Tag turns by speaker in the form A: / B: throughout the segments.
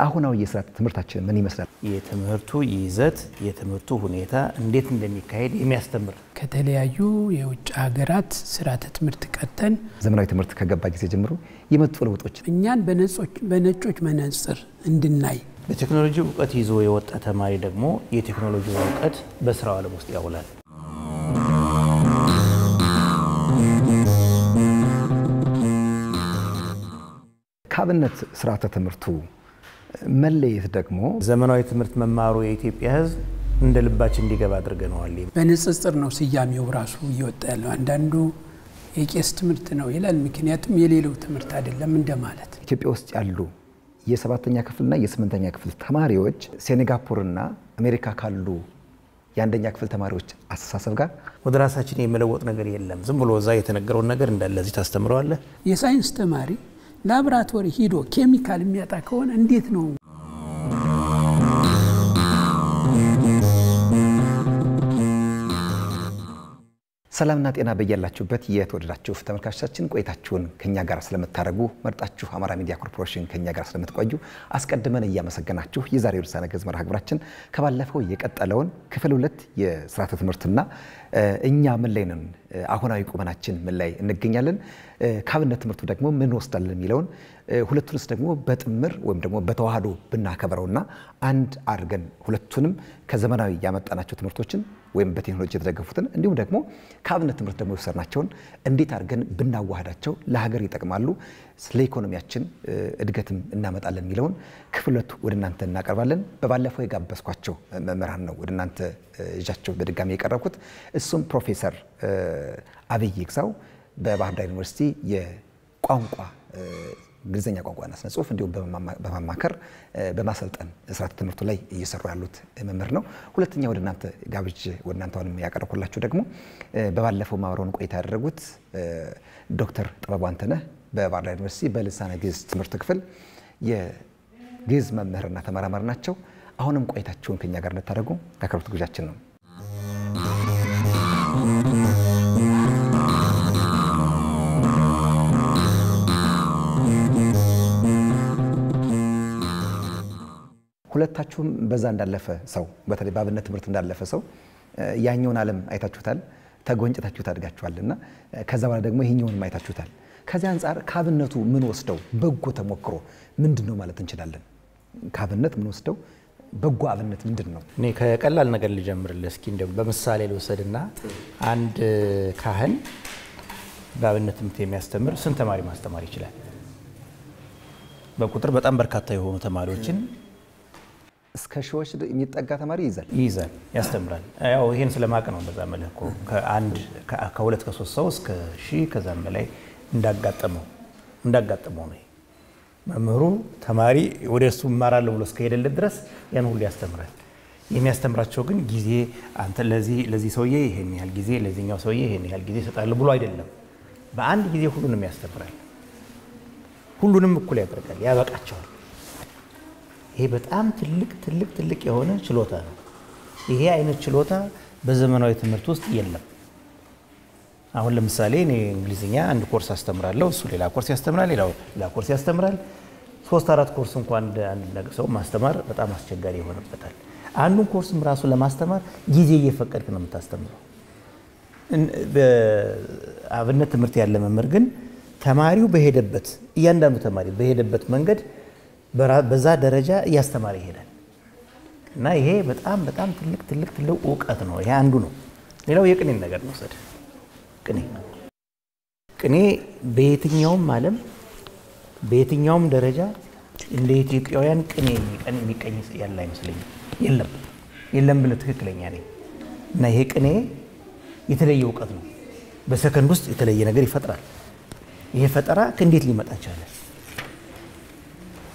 A: አሁናው የስርዓተ ትምህርታችን ምን ይመስላል?
B: የትምህርቱ ይዘት የትምህርቱ ሁኔታ እንዴት እንደሚካሄድ የሚያስተምር
C: ከተለያዩ የውጭ ሀገራት ስርዓተ ትምህርት ቀተን
A: ዘመናዊ ትምህርት ከገባ ጊዜ ጀምሮ የመጡ ለውጦች
C: እኛን በነጮች መነጽር እንድናይ
B: በቴክኖሎጂ ዕውቀት ይዞ የወጣ ተማሪ ደግሞ የቴክኖሎጂ ዕውቀት በስራው ዓለም ውስጥ ያውላል።
A: ካብነት ስርዓተ ትምህርቱ መለየት ደግሞ
B: ዘመናዊ ትምህርት መማሩ የኢትዮጵያ ሕዝብ እንደ ልባችን እንዲገባ አድርገናል።
C: በንጽጽር ነው ስያሜው ራሱ እየወጣ ያለው። አንዳንዱ የቄስ ትምህርት ነው ይላል፣ ምክንያቱም የሌለው ትምህርት አይደለም እንደማለት።
A: ኢትዮጵያ ውስጥ ያሉ የ7ኛ ክፍልና የ8ኛ ክፍል ተማሪዎች ሴኔጋፖርና አሜሪካ ካሉ የአንደኛ ክፍል ተማሪዎች አስተሳሰብ ጋር
B: ወደ ራሳችን የመለወጥ ነገር የለም። ዝም ብሎ እዛ የተነገረውን ነገር እንዳለ እዚህ ታስተምረዋለህ።
C: የሳይንስ ተማሪ ላብራቶሪ ሂዶ ኬሚካል የሚያጣ ከሆነ እንዴት ነው?
A: ሰላምና ጤና በያላችሁበት የተወደዳችሁ ተመልካቾቻችን ቆይታችሁን ከኛ ጋር ስለምታደርጉ መርጣችሁ አማራ ሚዲያ ኮርፖሬሽን ከኛ ጋር ስለምትቆዩ አስቀድመን እያመሰገናችሁ የዛሬው ርዕሰ ነገሥት መርሃ ግብራችን ከባለፈው የቀጠለውን ክፍል 2 የስርዓተ ትምህርትና እኛ ምን ላይ ነን፣ አሁናዊ ቁመናችን ምን ላይ እንገኛለን፣ ካብነት ትምህርቱ ደግሞ ምን ወስዳለን የሚለውን ሁለቱንስ ደግሞ በጥምር ወይም ደግሞ በተዋህዶ ብናከብረውና አንድ አድርገን ሁለቱንም ከዘመናዊ ያመጣናቸው ትምህርቶችን ወይም በቴክኖሎጂ የተደገፉትን እንዲሁም ደግሞ ካብነት ትምህርት ደግሞ የወሰድናቸውን እንዴት አድርገን ብናዋሃዳቸው ለሀገር ይጠቅማሉ፣ ስለ ኢኮኖሚያችን እድገትም እናመጣለን የሚለውን ክፍል 2 ወደ እናንተ እናቀርባለን። በባለፈው የጋበዝኳቸው መምህራን ነው ወደ እናንተ እጃቸው በድጋሚ የቀረብኩት። እሱም ፕሮፌሰር አብይ ይግዛው በባህር ዳር ዩኒቨርሲቲ የቋንቋ እንግሊዝኛ ቋንቋና ስነ ጽሁፍ እንዲሁም በማማከር በማሰልጠን ስርዓተ ትምህርቱ ላይ እየሰሩ ያሉት መምህር ነው። ሁለተኛ ወደ እናንተ ጋብዥ ወደ እናንተውንም ያቀርብኩላችሁ ደግሞ በባለፈው ማብረውን ቆይታ ያደረጉት ዶክተር ጥበቡ አንተነህ በባህር ዳር ዩኒቨርሲቲ በልሳነ ግዕዝ ትምህርት ክፍል የግዕዝ መምህርና ተመራማሪ ናቸው። አሁንም ቆይታችሁን ከኛ ጋር እንድታደርጉ ከክብርት ግብዣችን ነው። ሁለታችሁም በዛ እንዳለፈ ሰው በተለይ ባብነት ትምህርት እንዳለፈ ሰው ያኛውን ዓለም አይታችሁታል፣ ተጎንጭታችሁ ታድጋችኋልና ከዛ በኋላ ደግሞ ይሄኛውን አይታችሁታል። ከዚህ አንፃር ካብነቱ ምን ወስደው በጎ ተሞክሮ ምንድነው ማለት እንችላለን? ካብነት ምን ወስደው በጎ አብነት ምንድነው?
B: እኔ ከቀላል ነገር ልጀምርልህ እስኪ እንደው በምሳሌ ልወሰድና አንድ ካህን ባብነት ትምህርት የሚያስተምር ስንት ተማሪ ማስተማር ይችላል? በቁጥር በጣም በርካታ የሆኑ ተማሪዎችን
A: እስከ ሺዎች የሚጠጋ ተማሪ
B: ይይዛል ያስተምራል። ያው ይሄን ስለማቅ ነው በዛ መልኩ ከአንድ ከሁለት ከሶስት ሰው እስከ ሺህ ከዛም በላይ እንዳጋጠመው ነው። መምህሩ ተማሪ ወደሱ ይማራል ብሎ እስከሄደለት ድረስ ያን ሁሉ ያስተምራል። የሚያስተምራቸው ግን ጊዜ አንተ ለዚህ ሰውዬ ይሄን ያህል ጊዜ ለዚህኛው ሰውዬ ይሄን ያህል ጊዜ ሰጣለ ብሎ አይደለም። በአንድ ጊዜ ሁሉንም ያስተምራል። ሁሉንም እኩል ያደርጋል፣ ያበቃቸዋል። ይሄ በጣም ትልቅ የሆነ ችሎታ ነው። ይሄ አይነት ችሎታ በዘመናዊ ትምህርት ውስጥ የለም። አሁን ለምሳሌ እኔ እንግሊዝኛ አንድ ኮርስ አስተምራለሁ፣ እሱ ሌላ ኮርስ ያስተምራል፣ ሌላ ኮርስ ያስተምራል። 3-4 ኮርስ እንኳን አንድ ሰው ማስተማር በጣም አስቸጋሪ ይሆንበታል። አንዱን ኮርስም ራሱ ለማስተማር ጊዜ እየፈቀድክ ነው የምታስተምረው። በአብነት ትምህርት ያለ መምህር ግን ተማሪው በሄደበት እያንዳንዱ ተማሪ በሄደበት መንገድ በዛ ደረጃ እያስተማረ ይሄዳል እና ይሄ በጣም ትልቅ ዕውቀት ነው። ይሄ አንዱ ነው። ሌላው የቅኔን ነገር ወሰደ። ቅኔ በየትኛውም ዓለም በየትኛውም ደረጃ እንደ ኢትዮጵያውያን ቅኔ የሚቀኝ ያለ አይመስለኝም። የለም ብለህ ትክክለኛ ነኝ። እና ይሄ ቅኔ የተለየ ዕውቀት ነው። በሰከንድ ውስጥ የተለየ ነገር ይፈጥራል። ይሄ ፈጠራ እንዴት ሊመጣ ቻለ?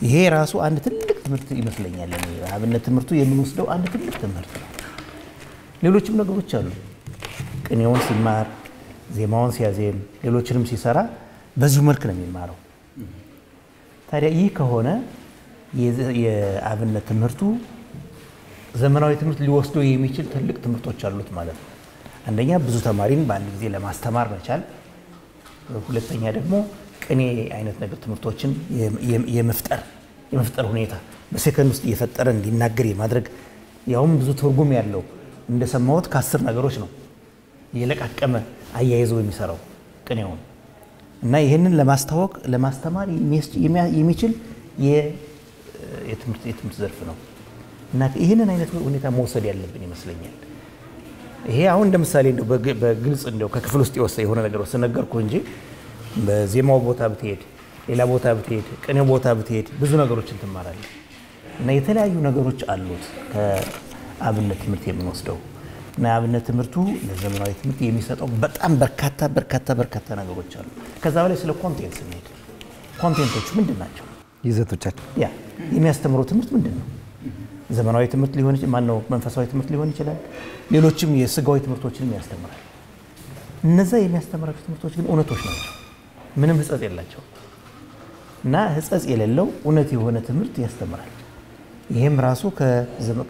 B: ይሄ ራሱ አንድ ትልቅ ትምህርት ይመስለኛል። አብነት ትምህርቱ የምንወስደው አንድ ትልቅ ትምህርት ነው። ሌሎችም ነገሮች አሉ። ቅኔውን ሲማር፣ ዜማውን ሲያዜም፣ ሌሎችንም ሲሰራ በዚሁ መልክ ነው የሚማረው። ታዲያ ይህ ከሆነ የአብነት ትምህርቱ ዘመናዊ ትምህርት ሊወስደው የሚችል ትልቅ ትምህርቶች አሉት ማለት ነው። አንደኛ ብዙ ተማሪን በአንድ ጊዜ ለማስተማር መቻል፣ ሁለተኛ ደግሞ ቅኔ አይነት ነገር ትምህርቶችን የመፍጠር የመፍጠር ሁኔታ በሰከንድ ውስጥ እየፈጠረ እንዲናገር የማድረግ ያውም ብዙ ትርጉም ያለው እንደሰማሁት ከ10 ነገሮች ነው የለቃቀመ አያይዞ የሚሰራው ቅኔው እና ይሄንን ለማስተዋወቅ ለማስተማር የሚችል የትምህርት ዘርፍ ነው እና ይሄንን አይነት ሁኔታ መውሰድ ያለብን ይመስለኛል። ይሄ አሁን እንደምሳሌ እንደው በግልጽ እንደው ከክፍል ውስጥ የሆነ ነገር ወሰነገርኩ እንጂ በዜማው ቦታ ብትሄድ ሌላ ቦታ ብትሄድ ቅኔው ቦታ ብትሄድ ብዙ ነገሮችን ትማራለህ እና የተለያዩ ነገሮች አሉት ከአብነት ትምህርት የምንወስደው እና አብነት ትምህርቱ ለዘመናዊ ትምህርት የሚሰጠው በጣም በርካታ ነገሮች አሉ። ከዛ በላይ ስለ ኮንቴንት ስንሄድ ኮንቴንቶቹ ምንድን ናቸው?
A: ይዘቶቻቸው
B: ያ የሚያስተምረው ትምህርት ምንድን ነው? ዘመናዊ ትምህርት ሊሆን ይችላል፣ ማነው መንፈሳዊ ትምህርት ሊሆን ይችላል፣ ሌሎችም የስጋዊ ትምህርቶችንም ያስተምራል። እነዛ የሚያስተምራቸው ትምህርቶች ግን እውነቶች ናቸው፣ ምንም ህጸጽ የላቸው እና ህጸጽ የሌለው እውነት የሆነ ትምህርት ያስተምራል። ይሄም ራሱ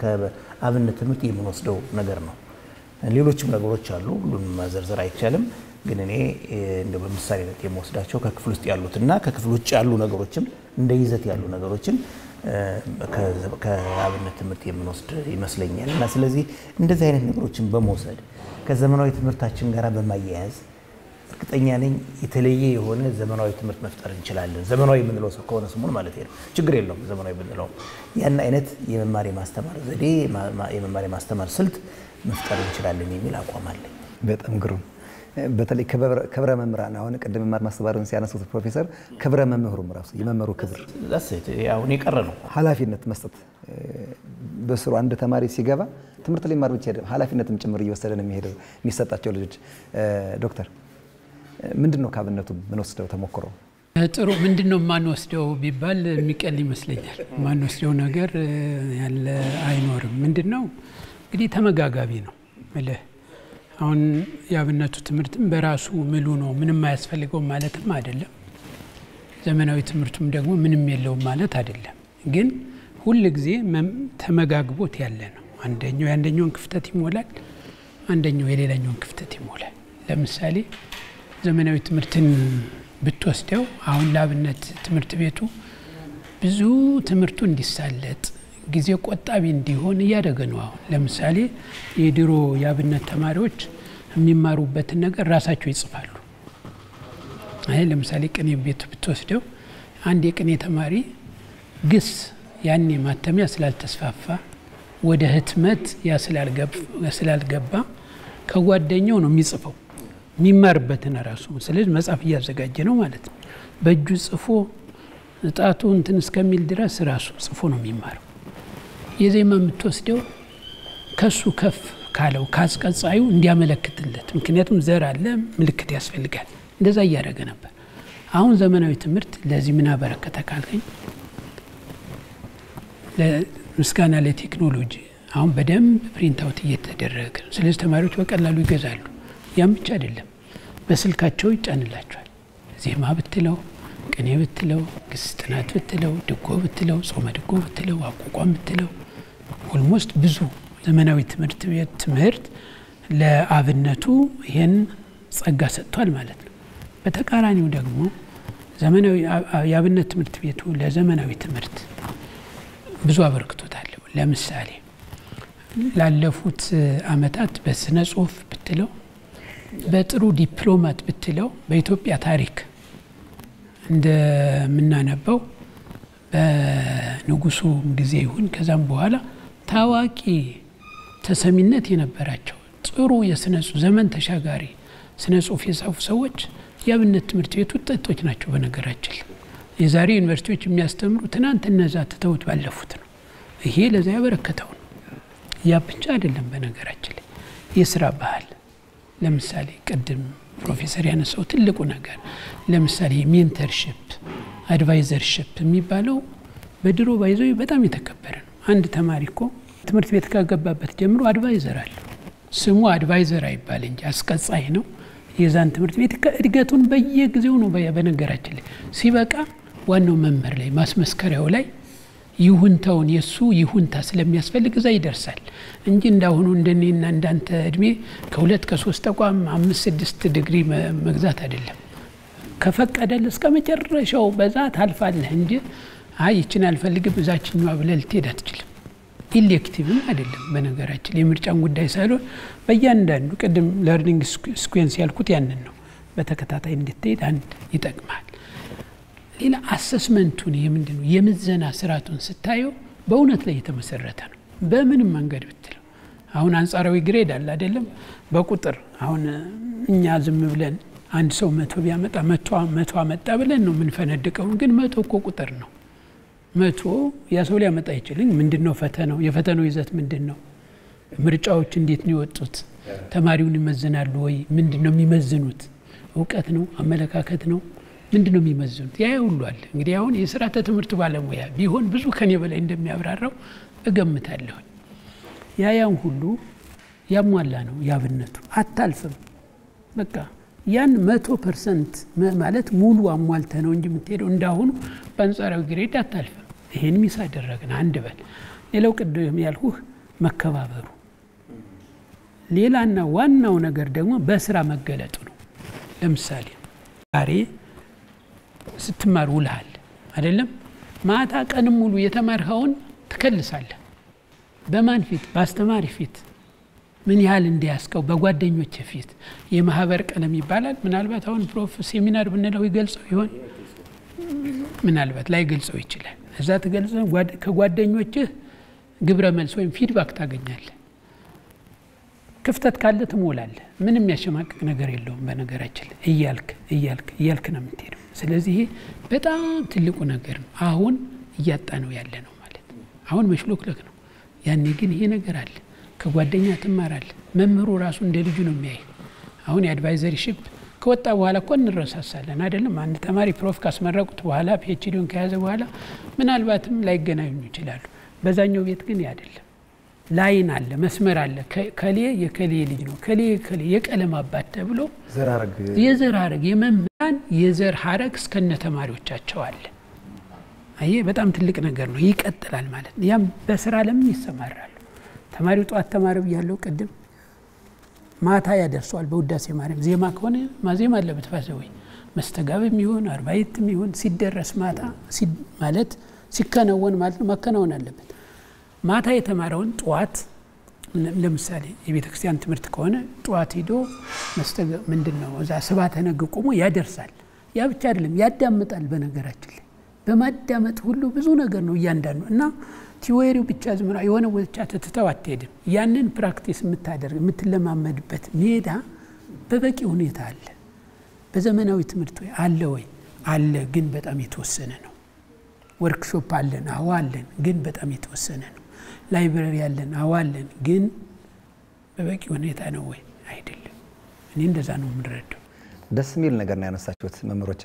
B: ከአብነት ትምህርት የምንወስደው ነገር ነው። ሌሎችም ነገሮች አሉ፣ ሁሉንም ማዘርዘር አይቻልም። ግን እኔ እንደው በምሳሌነት የምወስዳቸው ከክፍል ውስጥ ያሉትና ከክፍል ውጭ ያሉ ነገሮችም እንደ ይዘት ያሉ ነገሮችን ከአብነት ትምህርት የምንወስድ ይመስለኛል እና ስለዚህ እንደዚህ አይነት ነገሮችን በመውሰድ ከዘመናዊ ትምህርታችን ጋር በማያያዝ እርግጠኛ ነኝ የተለየ የሆነ ዘመናዊ ትምህርት መፍጠር እንችላለን። ዘመናዊ የምንለው ከሆነ ስሙን ማለት ነው፣ ችግር የለውም። ዘመናዊ ብንለው ያን አይነት የመማር ማስተማር ዘዴ የመማር ማስተማር ስልት መፍጠር እንችላለን የሚል አቋም አለኝ።
A: በጣም ግሩም። በተለይ ክብረ መምህራን አሁን ቀደም መማር ማስተማርን ሲያነሱት ፕሮፌሰር ክብረ መምህሩም ራሱ የመምህሩ ክብር
B: አሁን የቀረ ነው።
A: ኃላፊነት መስጠት በስሩ አንድ ተማሪ ሲገባ ትምህርት ላይ ማር ብቻ አይደለም ኃላፊነትም ጭምር እየወሰደ ነው የሚሄደው የሚሰጣቸው ልጆች። ዶክተር ምንድነው ከአብነቱ ምን ወስደው ተሞክሮ?
C: ጥሩ ምንድነው ማንወስደው ቢባል የሚቀል ይመስለኛል። ማንወስደው ነገር ያለ አይኖርም። ምንድነው እንግዲህ ተመጋጋቢ ነው ማለት አሁን የአብነቱ ትምህርትም በራሱ ምሉ ነው፣ ምንም አያስፈልገው ማለትም አይደለም። ዘመናዊ ትምህርቱም ደግሞ ምንም የለውም ማለት አይደለም። ግን ሁሉ ጊዜ ተመጋግቦት ያለ ነው። አንደኛው የአንደኛውን ክፍተት ይሞላል፣ አንደኛው የሌላኛውን ክፍተት ይሞላል። ለምሳሌ ዘመናዊ ትምህርትን ብትወስደው አሁን ለአብነት ትምህርት ቤቱ ብዙ ትምህርቱ እንዲሳለጥ ጊዜ ቆጣቢ እንዲሆን እያደረገ ነው። አሁን ለምሳሌ የድሮ የአብነት ተማሪዎች የሚማሩበትን ነገር ራሳቸው ይጽፋሉ። አይ ለምሳሌ ቅኔ ቤት ብትወስደው አንድ የቅኔ ተማሪ ግስ ያኔ ማተሚያ ስላልተስፋፋ ወደ ህትመት ስላልገባ ከጓደኛው ነው የሚጽፈው የሚማርበትን ራሱ። ስለዚህ መጽሐፍ እያዘጋጀ ነው ማለት ነው። በእጁ ጽፎ ጣቱ እንትን እስከሚል ድረስ ራሱ ጽፎ ነው የሚማረው። የዜማ የምትወስደው ከሱ ከፍ ካለው ካስቀጻዩ እንዲያመለክትለት፣ ምክንያቱም ዘር አለ ምልክት ያስፈልጋል። እንደዛ እያደረገ ነበር። አሁን ዘመናዊ ትምህርት ለዚህ ምን አበረከተ ካልከኝ ለምስጋና ለቴክኖሎጂ አሁን በደንብ ፕሪንት አውት እየተደረገ ነው። ስለዚህ ተማሪዎች በቀላሉ ይገዛሉ። ያም ብቻ አይደለም፣ በስልካቸው ይጫንላቸዋል። ዜማ ብትለው፣ ቅኔ ብትለው፣ ግስ ጥናት ብትለው፣ ድጎ ብትለው፣ ጾመ ድጎ ብትለው፣ አቋቋም ብትለው ኦልሞስት ብዙ ዘመናዊ ትምህርት ቤት ትምህርት ለአብነቱ ይሄን ጸጋ ሰጥቷል ማለት ነው። በተቃራኒው ደግሞ ዘመናዊ የአብነት ትምህርት ቤቱ ለዘመናዊ ትምህርት ብዙ አበርክቶታል። ለምሳሌ ላለፉት አመታት በስነ ጽሁፍ ብትለው፣ በጥሩ ዲፕሎማት ብትለው፣ በኢትዮጵያ ታሪክ እንደምናነበው በንጉሱ ጊዜ ይሁን ከዛም በኋላ ታዋቂ ተሰሚነት የነበራቸው ጥሩ የስነ ጽሁፍ ዘመን ተሻጋሪ ስነ ጽሁፍ የጻፉ ሰዎች የአብነት ትምህርት ቤት ውጤቶች ናቸው። በነገራችን የዛሬ ዩኒቨርሲቲዎች የሚያስተምሩ ትናንት እነዛ ተተውት ባለፉት ነው። ይሄ ለዛ ያበረከተው ነው። ያ ብቻ አይደለም። በነገራችን ላይ የስራ ባህል ለምሳሌ ቅድም ፕሮፌሰር ያነሳው ትልቁ ነገር ለምሳሌ ሜንተርሺፕ አድቫይዘርሺፕ የሚባለው በድሮ ባይዘው በጣም የተከበረ ነው። አንድ ተማሪ እኮ ትምህርት ቤት ካገባበት ጀምሮ አድቫይዘር አለ። ስሙ አድቫይዘር አይባል እንጂ አስቀጻይ ነው። የዛን ትምህርት ቤት እድገቱን በየጊዜው ነው። በነገራችን ላይ ሲበቃ ዋናው መምህር ላይ ማስመስከሪያው ላይ ይሁንታውን የሱ ይሁንታ ስለሚያስፈልግ እዛ ይደርሳል እንጂ እንዳሁኑ እንደኔና እንዳንተ እድሜ ከ2 ከ3 ተቋም 5-6 ዲግሪ መግዛት አይደለም። ከፈቀደል እስከ መጨረሻው በዛ ታልፋለህ እንጂ አይ ይችን አልፈልግም እዛችኛዋ ብለህ ልትሄድ አትችልም። ኢሌክቲቭም አይደለም በነገራችን የምርጫን ጉዳይ ሳይሆን በእያንዳንዱ ቅድም ለርኒንግ ሲኩዌንስ ያልኩት ያንን ነው። በተከታታይ እንድትሄድ አንድ ይጠቅማል። ሌላ አሰስመንቱን የምንድነው የምዘና ስርዓቱን ስታየው በእውነት ላይ የተመሰረተ ነው። በምንም መንገድ ብትለው አሁን አንጻራዊ ግሬድ አለ አይደለም በቁጥር አሁን እኛ ዝም ብለን አንድ ሰው 100 ቢያመጣ 100 አመጣ ብለን ነው የምንፈነድቀው። ግን 100 እኮ ቁጥር ነው። 100 ያ ሰው ሊያመጣ ይችላል። ምንድነው ፈተናው? የፈተናው ይዘት ምንድነው? ምርጫዎች እንዴት ነው የወጡት? ተማሪውን ይመዝናሉ ወይ? ምንድነው የሚመዝኑት? እውቀት ነው? አመለካከት ነው? ምንድነው የሚመዝኑት? ያ ሁሉ አለ። እንግዲህ አሁን የስርዓተ ትምህርት ባለሙያ ቢሆን ብዙ ከኔ በላይ እንደሚያብራራው እገምታለሁ። ያን ሁሉ ያሟላ ነው ያብነቱ። አታልፍም በቃ ያን 100% ማለት ሙሉ አሟልተ ነው እንጂ የምትሄደው እንዳሁኑ በአንጻራዊ ግሬድ አታልፍም። ይሄን ሚስ አደረግን አንድ በል። ሌላው ቅድም ያልኩህ መከባበሩ ሌላና ዋናው ነገር ደግሞ በስራ መገለጡ ነው። ለምሳሌ ዛሬ ስትማር ውልሃል አይደለም ማታ ቀን ሙሉ የተማርኸውን ትከልሳለህ። በማን ፊት? በአስተማሪ ፊት። ምን ያህል እንዲያስቀው በጓደኞች ፊት የማህበር ቀለም ይባላል። ምናልባት አሁን ፕሮፍ ሴሚናር ብንለው ይገልጸው ይሆን? ምናልባት ላይ ገልጸው ይችላል። እዛ ተገልጸው ከጓደኞች ግብረ መልስ ወይም ፊድባክ ታገኛለህ። ክፍተት ካለ ትሞላለህ። ምንም ያሸማቀቅ ነገር የለውም በነገራችን ላይ እያልክ ነው የምትሄደው። ስለዚህ በጣም ትልቁ ነገር ነው። አሁን እያጣ ነው ያለ ነው ማለት አሁን መሽሎክለክ ነው። ያኔ ግን ይሄ ነገር አለ። ከጓደኛ ትማራለህ። መምህሩ ራሱ እንደ ልጁ ነው የሚያይ። አሁን የአድቫይዘሪሺፕ ከወጣ በኋላ እኮ እንረሳሳለን አይደለም። አንድ ተማሪ ፕሮፍ ካስመረቁት በኋላ ፒኤችዲውን ከያዘ በኋላ ምናልባትም ላይገናኙ ይችላሉ። በዛኛው ቤት ግን አይደለም። ላይን አለ፣ መስመር አለ። ከሌ የከሌ ልጅ ነው፣ ከሌ የቀለም አባት ተብሎ የዘር ሐረግ የመምህራን የዘር ሐረግ እስከነ ተማሪዎቻቸው አለ። አይ በጣም ትልቅ ነገር ነው። ይቀጥላል ማለት ነው። ያም በስራ ለምን ይሰማራሉ። ተማሪው ጧት ተማሪው ያለው ቅድም ማታ ያደርሷል። በውዳሴ ማርያም ዜማ ከሆነ ማዜም አለበት ፋሰወይ መስተጋብም ይሁን አርባይትም ይሁን ሲደረስ ማታ ማለት ሲከናወን ማለት ነው ማከናወን አለበት። ማታ የተማረውን ጧት ለምሳሌ የቤተክርስቲያን ትምህርት ከሆነ ጧት ሄዶ መስተጋብ ምንድነው እዛ ስብሐተ ነግ ቆሞ ያደርሳል። ያ ብቻ አይደለም ያዳምጣል። በነገራችን ላይ በማዳመጥ ሁሉ ብዙ ነገር ነው እያንዳንዱ እና ቲዎሪው ብቻ ዝምራ የሆነ ወጥቻ ተተው አትሄድም። ያንን ፕራክቲስ የምታደርግ የምትለማመድበት ሜዳ በበቂ ሁኔታ አለ። በዘመናዊ ትምህርት ወይ አለ ወይ አለ፣ ግን በጣም የተወሰነ ነው። ወርክሾፕ አለን አዎ አለን፣ ግን በጣም የተወሰነ ነው። ላይብረሪ አለን አዎ አለን፣ ግን በበቂ ሁኔታ ነው ወይ አይደለም። እኔ እንደዛ ነው የምረዳው።
A: ደስ የሚል ነገር ነው ያነሳችሁት መምህሮች።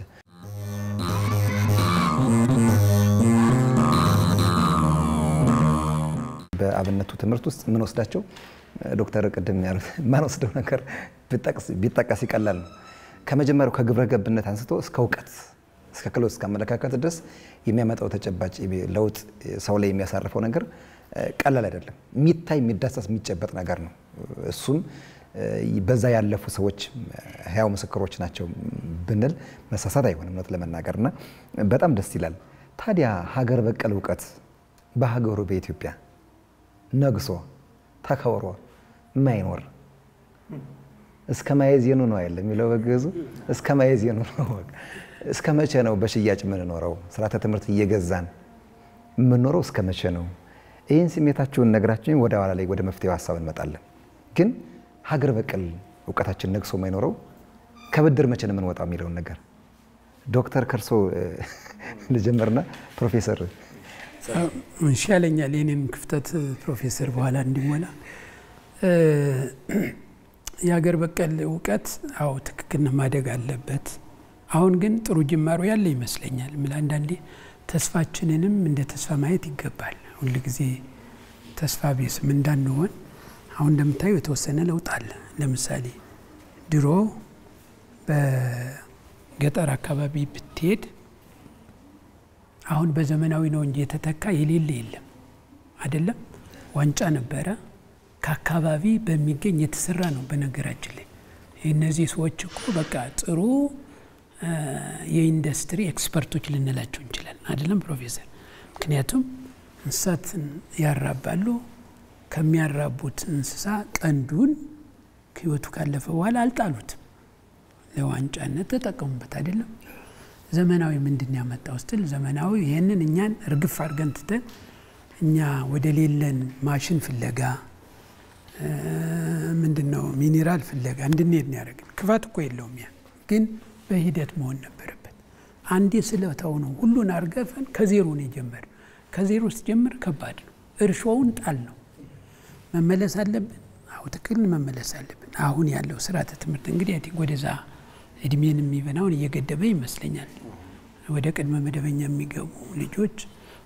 A: በአብነቱ ትምህርት ውስጥ ምን ወስዳቸው ዶክተር ቅድም ያሉት ማን ወስደው ነገር ቢጠቀስ ይቀላል ነው። ከመጀመሪያው ከግብረ ገብነት አንስቶ እስከ እውቀት እስከ ክሎስ ከመለካከት ድረስ የሚያመጣው ተጨባጭ ለውጥ ሰው ላይ የሚያሳርፈው ነገር ቀላል አይደለም። የሚታይ የሚዳሰስ የሚጨበጥ ነገር ነው። እሱም በዛ ያለፉ ሰዎች ህያው ምስክሮች ናቸው ብንል መሳሳት አይሆንም ነው ለመናገርና በጣም ደስ ይላል። ታዲያ ሀገር በቀል እውቀት በሀገሩ በኢትዮጵያ ነግሶ ተከብሮ ማይኖር እስከ ማየዚኑ ነው አይደለም የሚለው በግዙ እስከ ማየዚኑ ነው። እስከ መቼ ነው በሽያጭ ምን ኖረው ስርዓተ ትምህርት እየገዛን ምን ኖረው እስከ መቼ ነው? ይሄን ስሜታችሁን ነግራችሁኝ ወደ ኋላ ላይ ወደ መፍትሄው ሐሳብ እንመጣለን። ግን ሀገር በቀል እውቀታችን ነግሶ ማይኖረው ከብድር መቼ ነው የምንወጣው የሚለውን ነገር ዶክተር ከርሶ ልጀምርና ፕሮፌሰር
C: እንሻለኛል የኔን ክፍተት ፕሮፌሰር በኋላ እንዲሞላ የሀገር በቀል እውቀት አው ትክክል ማደግ አለበት። አሁን ግን ጥሩ ጅማሮ ያለ ይመስለኛል። አንዳንዴ ተስፋችንንም እንደ ተስፋ ማየት ይገባል። ሁሉ ጊዜ ተስፋ ቢስም እንዳንሆን አሁን እንደምታዩ የተወሰነ ለውጥ አለ። ለምሳሌ ድሮ በገጠር አካባቢ ብትሄድ አሁን በዘመናዊ ነው እንጂ የተተካ የሌለ የለም አይደለም። ዋንጫ ነበረ ከአካባቢ በሚገኝ የተሰራ ነው። በነገራችን ላይ እነዚህ ሰዎች እኮ በቃ ጥሩ የኢንዱስትሪ ኤክስፐርቶች ልንላቸው እንችላለን አይደለም ፕሮፌሰር? ምክንያቱም እንስሳትን ያራባሉ። ከሚያራቡት እንስሳ ቀንዱን ህይወቱ ካለፈ በኋላ አልጣሉትም፣ ለዋንጫነት ተጠቀሙበት አይደለም። ዘመናዊ ምንድን ያመጣው ስትል ዘመናዊ ይሄንን እኛን እርግፍ አድርገን ትተን እኛ ወደ ሌለን ማሽን ፍለጋ ምንድነው ሚኒራል ፍለጋ እንድንሄድ ነው ያደረገን። ክፋት እኮ የለውም፣ ያ ግን በሂደት መሆን ነበረበት። አንዴ ስለታው ነው ሁሉን አርገፈን ከዜሮ ነው የጀመረ። ከዜሮ ሲጀምር ከባድ ነው። እርሾውን ጣል ነው መመለስ አለብን። አው ትክክል መመለስ አለብን። አሁን ያለው ስርዓተ ትምህርት እንግዲህ አቲ ወደዛ እድሜን የሚበናውን እየገደበ ይመስለኛል። ወደ ቅድመ መደበኛ የሚገቡ ልጆች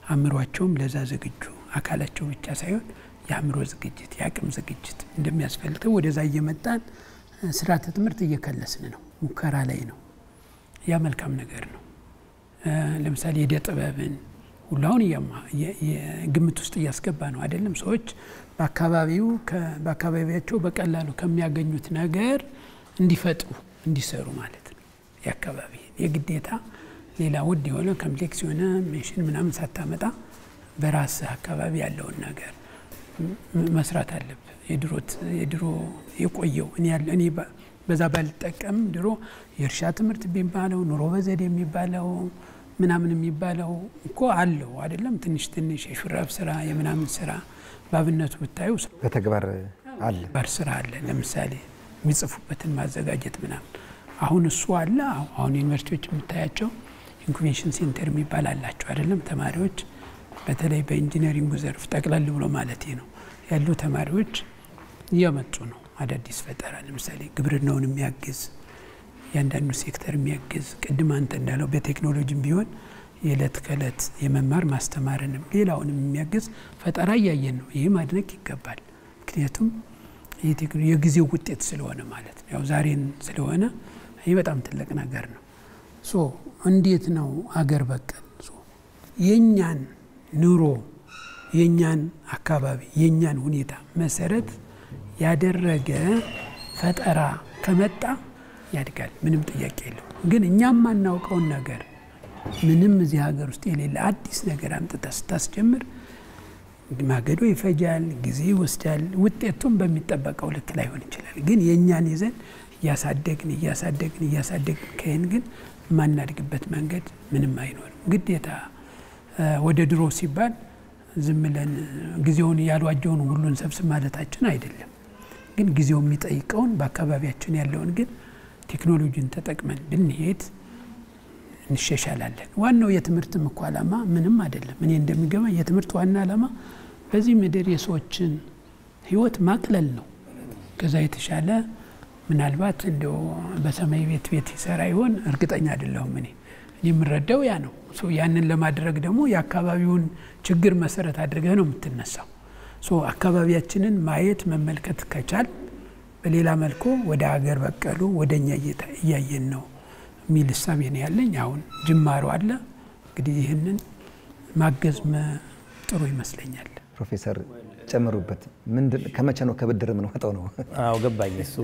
C: አእምሯቸውም ለዛ ዝግጁ፣ አካላቸው ብቻ ሳይሆን የአእምሮ ዝግጅት የአቅም ዝግጅት እንደሚያስፈልገው ወደዛ እየመጣን ስርዓተ ትምህርት እየከለስን ነው። ሙከራ ላይ ነው። ያ መልካም ነገር ነው። ለምሳሌ የዕደ ጥበብን ሁላውን ግምት ውስጥ እያስገባ ነው አይደለም። ሰዎች በአካባቢያቸው በቀላሉ ከሚያገኙት ነገር እንዲፈጥሩ እንዲሰሩ ማለት ነው። የአካባቢ የግዴታ ሌላ ውድ የሆነ ኮምፕሌክስ የሆነ ሜሽን ምናምን ሳታመጣ በራስ አካባቢ ያለውን ነገር መስራት አለብህ። የድሮ የቆየው እኔ በዛ ባልጠቀም ድሮ የእርሻ ትምህርት ቢባለው ኑሮ በዘዴ የሚባለው ምናምን የሚባለው እኮ አለው አይደለም። ትንሽ የሹራብ ስራ የምናምን ስራ ባብነቱ ብታዩ
A: በተግባር አለ፣
C: ስራ አለ። ለምሳሌ የሚጽፉበትን ማዘጋጀት ምናምን አሁን እሱ አለ። አሁን ዩኒቨርሲቲዎች የምታያቸው ኢንኩቤሽን ሴንተር የሚባል አላቸው አይደለም። ተማሪዎች በተለይ በኢንጂነሪንግ ዘርፍ ጠቅላላ ብሎ ማለት ነው ያሉ ተማሪዎች እያመጡ ነው አዳዲስ ፈጠራ። ለምሳሌ ግብርናውን የሚያግዝ ያንዳንዱ ሴክተር የሚያግዝ ቅድም አንተ እንዳለው በቴክኖሎጂም ቢሆን የዕለት ከዕለት የመማር ማስተማርንም ሌላውንም የሚያግዝ ፈጠራ እያየን ነው። ይሄ ማድነቅ ይገባል። ምክንያቱም የጊዜው ውጤት ስለሆነ ማለት ነው። ያው ዛሬን ስለሆነ ይሄ በጣም ትልቅ ነገር ነው። እንዴት ነው አገር በቀል የኛን ኑሮ የኛን አካባቢ የኛን ሁኔታ መሰረት ያደረገ ፈጠራ ከመጣ ያድጋል፣ ምንም ጥያቄ የለው። ግን እኛም ማናውቀውን ነገር ምንም እዚህ ሀገር ውስጥ የሌለ አዲስ ነገር አምጥታ ስታስጀምር ማገዶ ይፈጃል፣ ጊዜ ይወስዳል። ውጤቱም በሚጠበቀው ልክ ላይሆን ይችላል። ግን የኛን ይዘን እያሳደግን ከሄን ግን ማናድግበት መንገድ ምንም አይኖርም። ግዴታ ወደ ድሮ ሲባል ዝም ብለን ጊዜውን ያልዋጀውን ሁሉን ሰብስብ ማለታችን አይደለም። ግን ጊዜው የሚጠይቀውን በአካባቢያችን ያለውን ግን ቴክኖሎጂን ተጠቅመን ብንሄድ እንሸሻላለን። ዋናው የትምህርትም እኮ ዓላማ ምንም አይደለም። እኔ እንደሚገባ የትምህርት ዋና ዓላማ በዚህ ምድር የሰዎችን ህይወት ማቅለል ነው። ከዛ የተሻለ ምናልባት እንደው በሰማይ ቤት ይሰራ ይሆን እርግጠኛ አይደለሁም። እኔ የምረዳው ያ ነው። ያንን ለማድረግ ደግሞ የአካባቢውን ችግር መሰረት አድርገህ ነው የምትነሳው። አካባቢያችንን ማየት መመልከት ከቻል በሌላ መልኩ ወደ ሀገር በቀሉ ወደኛ እያየን ነው የሚል ሀሳብ ነው ያለኝ። አሁን ጅማሮ አለ። እንግዲህ ይህንን ማገዝ ጥሩ ይመስለኛል።
A: ፕሮፌሰር ጨምሩበት። ከመቼ ነው ከብድር ምን ወጣው ነው?
B: አዎ ገባኝ እሱ።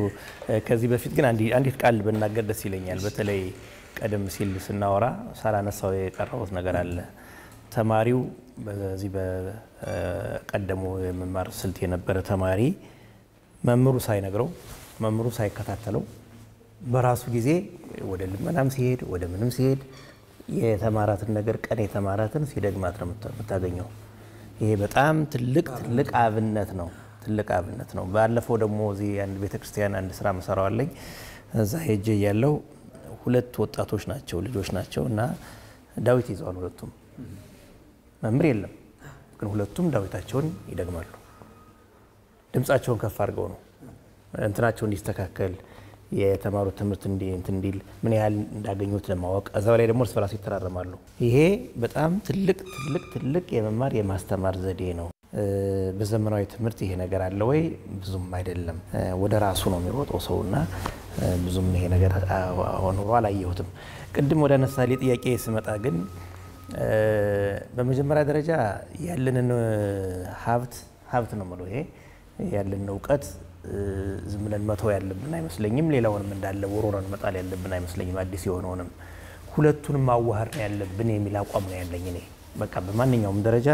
B: ከዚህ በፊት ግን አንዲት ቃል ብናገር ደስ ይለኛል። በተለይ ቀደም ሲል ስናወራ ሳላነሳው የቀረውት ነገር አለ። ተማሪው በዚህ በቀደሙ የመማር ስልት የነበረ ተማሪ መምህሩ ሳይነግረው መምህሩ ሳይከታተለው በራሱ ጊዜ ወደ ልመናም ሲሄድ ወደ ምንም ሲሄድ የተማራትን ነገር ቀን የተማራትን ሲደግማት ነው የምታገኘው። ይሄ በጣም ትልቅ አብነት ነው። ባለፈው ደግሞ እዚህ አንድ ቤተክርስቲያን አንድ ስራ መሰራው አለኝ። እዛ ሄጄ ያለው ሁለት ወጣቶች ናቸው፣ ልጆች ናቸው እና ዳዊት ይዘዋል። ሁለቱም መምህር የለም፣ ግን ሁለቱም ዳዊታቸውን ይደግማሉ። ድምጻቸውን ከፍ አድርገው ነው እንትናቸው እንዲስተካከል የተማሩት ትምህርት እንዲል ምን ያህል እንዳገኙት ለማወቅ እዛው ላይ ደግሞ እርስ በራሱ ይተራረማሉ። ይሄ በጣም ትልቅ የመማር የማስተማር ዘዴ ነው። በዘመናዊ ትምህርት ይሄ ነገር አለ ወይ? ብዙም አይደለም። ወደ ራሱ ነው የሚሮጠው ሰውና ብዙም ይሄ ነገር ሆኖ አላየሁትም። ቅድም ወደ ነሳሌ ጥያቄ ስመጣ ግን በመጀመሪያ ደረጃ ያለንን ሀብት ነው ማለት ይሄ ያለን ዕውቀት ዝም ብለን መተው ያለብን አይመስለኝም። ሌላውንም እንዳለ ወሮራን መጣል ያለብን አይመስለኝም። አዲስ የሆነውንም ሁለቱንም ማዋሃድ ያለብን የሚል አቋም ነው ያለኝ እኔ። በቃ በማንኛውም ደረጃ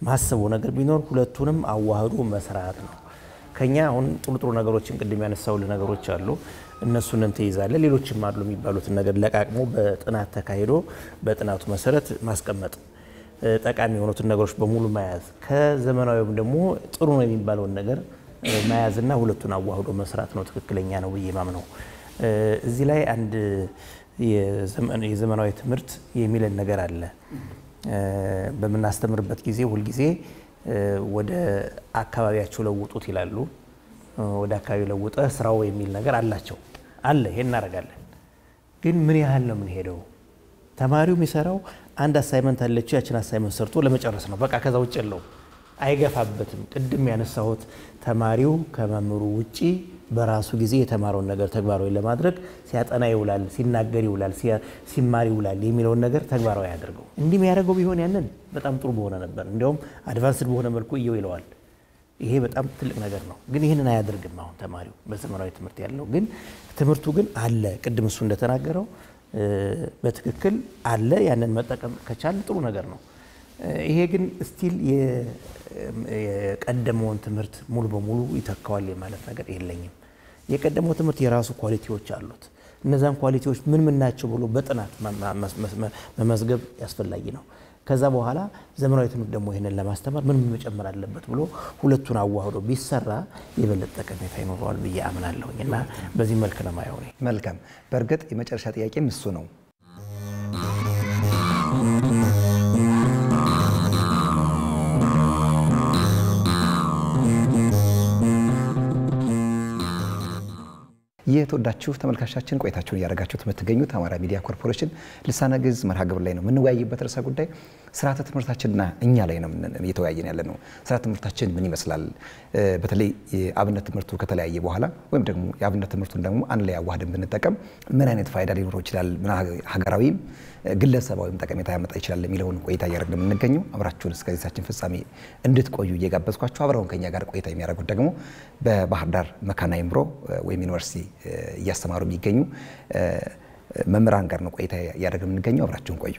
B: ማሰበው ነገር ቢኖር ሁለቱንም አዋህዶ መስራት ነው። ከኛ አሁን ጥሩ ነገሮችን ቅድም ያነሳው ነገሮች አሉ እነሱን እንተይዛለ ሌሎችም አሉ የሚባሉት ነገር ለቃቅሞ በጥናት ተካሂዶ በጥናቱ መሰረት ማስቀመጥ ጠቃሚ የሆኑትን ነገሮች በሙሉ መያዝ ከዘመናዊም ደግሞ ጥሩ ነው የሚባለው ነገር መያዝና ሁለቱን አዋህዶ መስራት ነው ትክክለኛ ነው ብዬ ማምነው። እዚህ ላይ አንድ የዘመናዊ ትምህርት የሚለን ነገር አለ። በመናስተምርበት ጊዜ ሁሉ ጊዜ ወደ አካባቢያቸው ለውጡት ይላሉ። ወደ አካባቢ ለውጠ ስራው የሚል ነገር አላቸው አለ ይሄን እናረጋለን። ግን ምን ያህል ነው ምን ሄደው ተማሪው የሚሰራው አንድ አሳይመንት አለች ያችን አሳይመንት ሰርቶ ለመጨረስ ነው በቃ ከዛ ውጭ የለው አይገፋበትም። ቅድም ያነሳሁት ተማሪው ከመምሩ ውጪ በራሱ ጊዜ የተማረውን ነገር ተግባራዊ ለማድረግ ሲያጠና ይውላል ሲናገር ይውላል ሲማር ይውላል የሚለውን ነገር ተግባራዊ ያደርገው እንዲህ የሚያደርገው ቢሆን ያንን በጣም ጥሩ በሆነ ነበር። እንደውም አድቫንስድ በሆነ መልኩ ይውላል። ይሄ በጣም ትልቅ ነገር ነው። ግን ይሄንን አያደርግም አሁን ተማሪው በዘመናዊ ትምህርት ያለው ግን ትምህርቱ ግን አለ ቅድም እሱ እንደተናገረው በትክክል አለ ያንን መጠቀም ከቻለ ጥሩ ነገር ነው። ይሄ ግን ስቲል የቀደመውን ትምህርት ሙሉ በሙሉ ይተካዋል ማለት ነገር የለኝም። የቀደመው ትምህርት የራሱ ኳሊቲዎች አሉት። እነዛን ኳሊቲዎች ምን ናቸው ብሎ በጥናት መመዝገብ ያስፈልጋል ነው። ከዛ በኋላ ዘመናዊ ትምህርት ደግሞ ይሄንን ለማስተማር ምን መጨመር አለበት ብሎ ሁለቱን አዋህዶ ቢሰራ የበለጠ ጠቀሜታ ይኖረዋል ብዬ አምናለሁና በዚህ መልኩ ነው ማየው።
A: መልካም። በእርግጥ የመጨረሻ ጥያቄም እሱ ነው። የተወዳችሁ ተመልካቾቻችን ቆይታችሁን ያደረጋችሁት የምትገኙት አማራ ሚዲያ ኮርፖሬሽን ልሳነ ግዕዝ መርሃ ግብር ላይ ነው። የምንወያይበት ርዕሰ ጉዳይ ስርዓተ ትምህርታችንና እኛ ላይ ነው እየተወያየን ያለ ነው። ስርዓተ ትምህርታችን ምን ይመስላል? በተለይ የአብነት ትምህርቱ ከተለያየ በኋላ ወይም ደግሞ የአብነት ትምህርቱን ደግሞ አንድ ላይ አዋህደን ብንጠቀም ምን አይነት ፋይዳ ሊኖረው ይችላል? ምን ሀገራዊም ግለሰባዊም ጠቀሜታ ያመጣ ይችላል የሚለውን ቆይታ እያደረግን የምንገኘው አብራችሁን እስከ ዚህሳችን ፍጻሜ እንድትቆዩ እየጋበዝኳችሁ አብረውን ከኛ ጋር ቆይታ የሚያደርጉት ደግሞ በባህር ዳር መካነ አእምሮ ወይም ዩኒቨርሲቲ እያስተማሩ የሚገኙ መምህራን ጋር ነው ቆይታ እያደረግን የምንገኘው። አብራችሁን ቆዩ።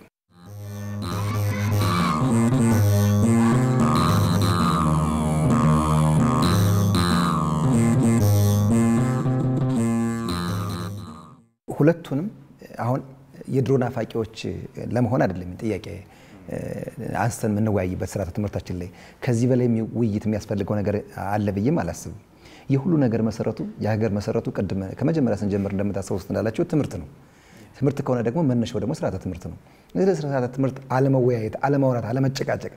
A: ሁለቱንም አሁን የድሮ ናፋቂዎች ለመሆን አይደለም ጥያቄ አንስተን የምንወያይበት ስርዓተ ትምህርታችን ላይ ከዚህ በላይ ውይይት የሚያስፈልገው ነገር አለ ብዬም አላስብም። የሁሉ ነገር መሰረቱ የሀገር መሰረቱ ቅድም ከመጀመሪያ ስንጀምር እንደምታስታውሱት እንዳላችሁ ትምህርት ነው። ትምህርት ከሆነ ደግሞ መነሻው ደግሞ ስርዓተ ትምህርት ነው። ስለዚህ ስርዓተ ትምህርት አለመወያየት፣ አለማውራት፣ አለመጨቃጨቅ፣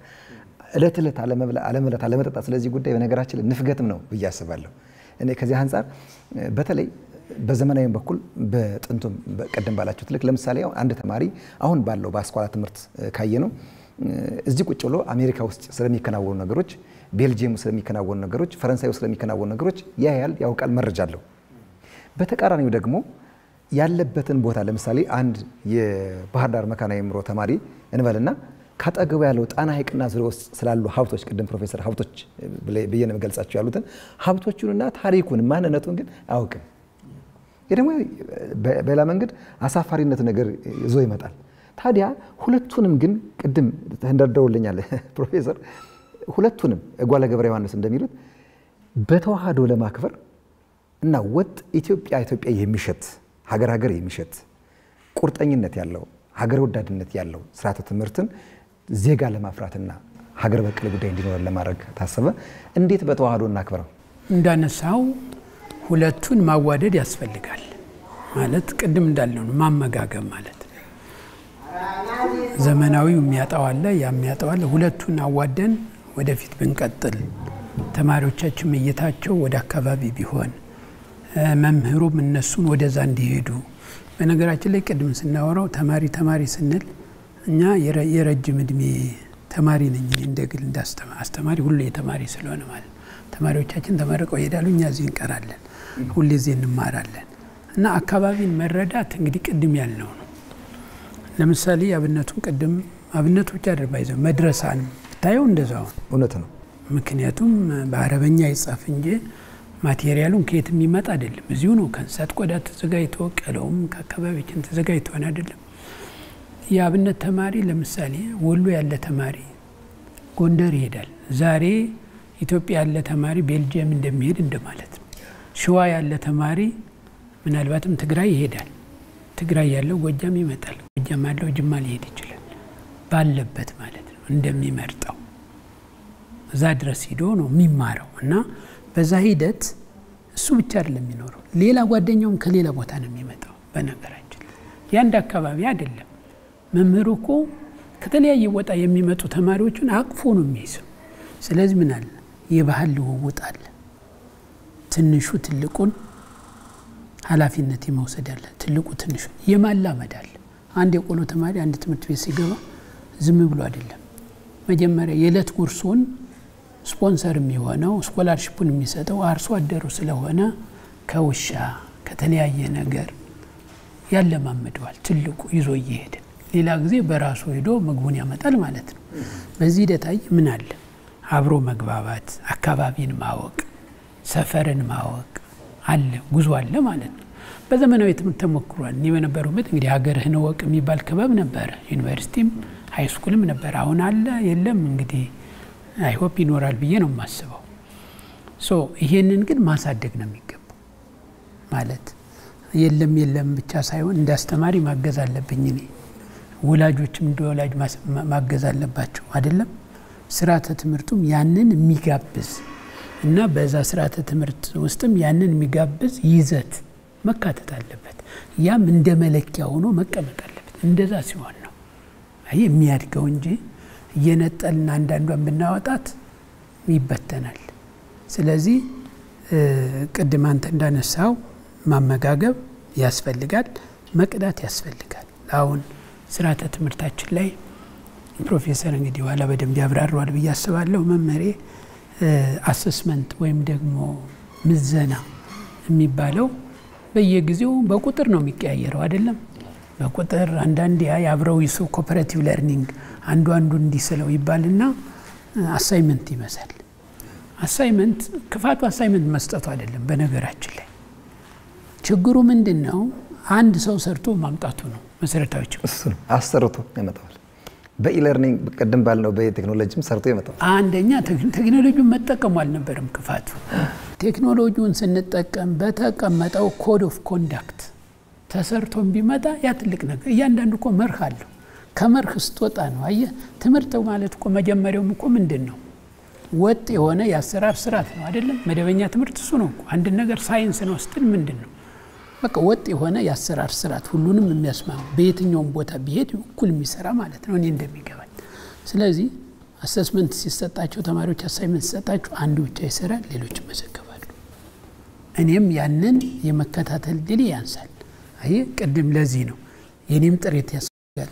A: እለት እለት አለመብላት፣ አለመጠጣት ስለዚህ ጉዳይ በነገራችን ላይ ንፍገትም ነው ብዬ አስባለሁ። እኔ ከዚህ አንፃር በተለይ በዘመናዊም በኩል በጥንቱም ቀደም ባላችሁት ልክ ለምሳሌ አንድ ተማሪ አሁን ባለው በአስኳላ ትምህርት ካየነው እዚህ ቁጭ ብሎ አሜሪካ ውስጥ ስለሚከናወኑ ነገሮች፣ ቤልጂየም ውስጥ ስለሚከናወኑ ነገሮች፣ ፈረንሳይ ውስጥ ስለሚከናወኑ ነገሮች ያውቃል፣ መረጃ አለው። በተቃራኒው ደግሞ ያለበትን ቦታ ለምሳሌ አንድ የባህር ዳር መካነ አእምሮ ተማሪ እንበልና ካጠገቡ ያለው ጣና ሐይቅና ዙሪያ ውስጥ ስላሉ ሀብቶች ቅድም ፕሮፌሰር ሀብቶች በየነ መገልጻቸው ያሉትን ሀብቶቹንና ታሪኩን ማንነቱን ግን አያውቅም። የደሞ በሌላ መንገድ አሳፋሪነት ነገር ይዞ ይመጣል። ታዲያ ሁለቱንም ግን ቅድም ተንደርደውልኛል ፕሮፌሰር ሁለቱንም ጓለ ገብረ ዮሐንስ እንደሚሉት በተዋህዶ ለማክበር እና ወጥ ኢትዮጵያ የሚሸት ሀገር የሚሸት ቁርጠኝነት ያለው ሀገር ወዳድነት ያለው ስርዓተ ትምህርትን ዜጋ ለማፍራትና ሀገር በቀል ጉዳይ እንዲኖር ለማድረግ ታሰበ። እንዴት በተዋህዶ እናክብረው? እንዳነሳው
C: ሁለቱን ማዋደድ ያስፈልጋል ማለት ቅድም እንዳልነው ማመጋገብ ማለት ዘመናዊው የሚያጣው አለ የሚያጣው አለ። ሁለቱን አዋደን ወደፊት ብንቀጥል ተማሪዎቻችን እይታቸው ወደ አካባቢ ቢሆን መምህሩም እነሱን ወደዛ እንዲሄዱ በነገራችን ላይ ቅድም ስናወራው ተማሪ ስንል እኛ የረጅም እድሜ ተማሪ ነኝ እንደግል እንዳስተማሪ ሁሉ የተማሪ ስለሆነ ማለት ተማሪዎቻችን ተመረቀው ይሄዳሉ፣ እኛ እዚህ እንቀራለን፣ ሁሉ እዚህ እንማራለን። እና አካባቢን መረዳት እንግዲህ ቅድም ያልነው ነው። ለምሳሌ አብነቱን ቅድም አብነቱ ብቻ አይደለም መድረሳን ታየው እንደዛው
A: እውነት ነው።
C: ምክንያቱም በአረበኛ ይጻፍ እንጂ ማቴሪያሉን ከየት የሚመጣ አይደለም፣ እዚሁ ነው። ከእንስሳት ቆዳ ተዘጋጅቶ ቀለውም ከአካባቢችን ተዘጋጅቶ አይደለም። የአብነት ተማሪ ለምሳሌ ወሎ ያለ ተማሪ ጎንደር ይሄዳል። ዛሬ ኢትዮጵያ ያለ ተማሪ ቤልጂየም እንደሚሄድ እንደማለት ነው። ሸዋ ያለ ተማሪ ምናልባትም ትግራይ ይሄዳል። ትግራይ ያለው ጎጃም ይመጣል። ጎጃም ያለው ጅማ ሊሄድ ይችላል። ባለበት ማለት ነው እንደሚመርጠው እዛ ድረስ ሄዶ ነው የሚማረው እና በዛ ሂደት እሱ ብቻ አይደለም የሚኖረው፣ ሌላ ጓደኛውም ከሌላ ቦታ ነው የሚመጣው። በነገራችን ያንድ አካባቢ አይደለም። መምህሩ እኮ ከተለያየ ቦታ የሚመጡ ተማሪዎችን አቅፎ ነው የሚይዘው። ስለዚህ ምን አለ የባህል ልውውጥ አለ። ትንሹ ትልቁን ኃላፊነት የመውሰድ አለ፣ ትልቁ ትንሹ የማላመድ አለ። አንድ የቆሎ ተማሪ አንድ ትምህርት ቤት ሲገባ ዝም ብሎ አይደለም። መጀመሪያ የዕለት ጉርሱን ስፖንሰር የሚሆነው ስኮላርሺፑን የሚሰጠው አርሶ አደሩ ስለሆነ ከውሻ ከተለያየ ነገር ያለማመደዋል። ትልቁ ይዞ እየሄደ ሌላ ጊዜ በራሱ ሄዶ ምግቡን ያመጣል ማለት ነው። በዚህ ሂደታይ ምን አለ አብሮ መግባባት፣ አካባቢን ማወቅ፣ ሰፈርን ማወቅ አለ፣ ጉዞ አለ ማለት ነው። በዘመናዊ ትምህርት ተሞክሯል። እኔ በነበሩበት እንግዲህ ሀገርህን ወቅ የሚባል ክበብ ነበረ። ዩኒቨርሲቲም ሃይስኩልም ነበር። አሁን አለ የለም እንግዲህ አይሆፕ ይኖራል ብዬ ነው የማስበው። ይሄንን ግን ማሳደግ ነው የሚገባው። ማለት የለም ብቻ ሳይሆን እንዳስተማሪ ማገዝ አለብኝ እኔ፣ ወላጆችም እንደወላጅ ማገዝ አለባቸው አይደለም። ስርዓተ ትምህርቱም ያንን የሚጋብዝ እና በዛ ስርዓተ ትምህርት ውስጥም ያንን የሚጋብዝ ይዘት መካተት አለበት። ያም እንደ መለኪያ ሆኖ መቀመጥ አለበት። እንደዛ ሲሆን ነው አይ የሚያድገው እንጂ እየነጠልና አንዳንዷን ብናወጣት ይበተናል። ስለዚህ ቅድም አንተ እንዳነሳው ማመጋገብ ያስፈልጋል፣ መቅዳት ያስፈልጋል። አሁን ስርዓተ ትምህርታችን ላይ ፕሮፌሰር እንግዲህ ኋላ በደንብ ያብራራዋል ብዬ አስባለሁ። መመሬ አሰስመንት ወይም ደግሞ ምዘና የሚባለው በየጊዜው በቁጥር ነው የሚቀያየረው አይደለም። በቁጥር አንዳንድ ያብረው ይሰው ኮኦፐሬቲቭ ለርኒንግ አንዱ እንዲስለው ይባልና አሳይመንት ይመስል አሳይመንት ክፋቱ አሳይመንት መስጠቱ አይደለም። በነገራችን ላይ ችግሩ ምንድነው? አንድ ሰው ሰርቶ ማምጣቱ ነው መሰረታዊ ችግር። እሱ ነው አሰርቶ ያመጣዋል። በኢለርኒንግ ቀደም ባልነው በቴክኖሎጂም ሰርቶ ያመጣው አንደኛ ቴክኖሎጂውን መጠቀም አልነበረም ክፋቱ። ቴክኖሎጂውን ስንጠቀም በተቀመጠው ኮድ ኦፍ ኮንዳክት ተሰርቶም ቢመጣ ያ ትልቅ ነገር። እያንዳንዱ እኮ መርህ አለው። ከመርህ ስትወጣ ነው አየ ትምህርት ማለት እኮ መጀመሪያውም እኮ ምንድነው ወጥ የሆነ የአሰራር ስርዓት ነው አይደለም። መደበኛ ትምህርት እሱ ነው እኮ አንድ ነገር ሳይንስ ነው ስትል ምንድነው በቃ ወጥ የሆነ የአሰራር ስርዓት ሁሉንም የሚያስማማ በየትኛውም ቦታ ቢሄድ እኩል የሚሰራ ማለት ነው እኔ እንደሚገባኝ። ስለዚህ አሰስመንት ሲሰጣቸው ተማሪዎች አሳይመንት ሲሰጣቸው አንዱ ብቻ ይሰራል፣ ሌሎች ይመዘገባሉ። እኔም ያንን የመከታተል ድል ያንሳል። አይ ቅድም ለዚህ ነው የኔም ጥረት ያስፈልጋል፣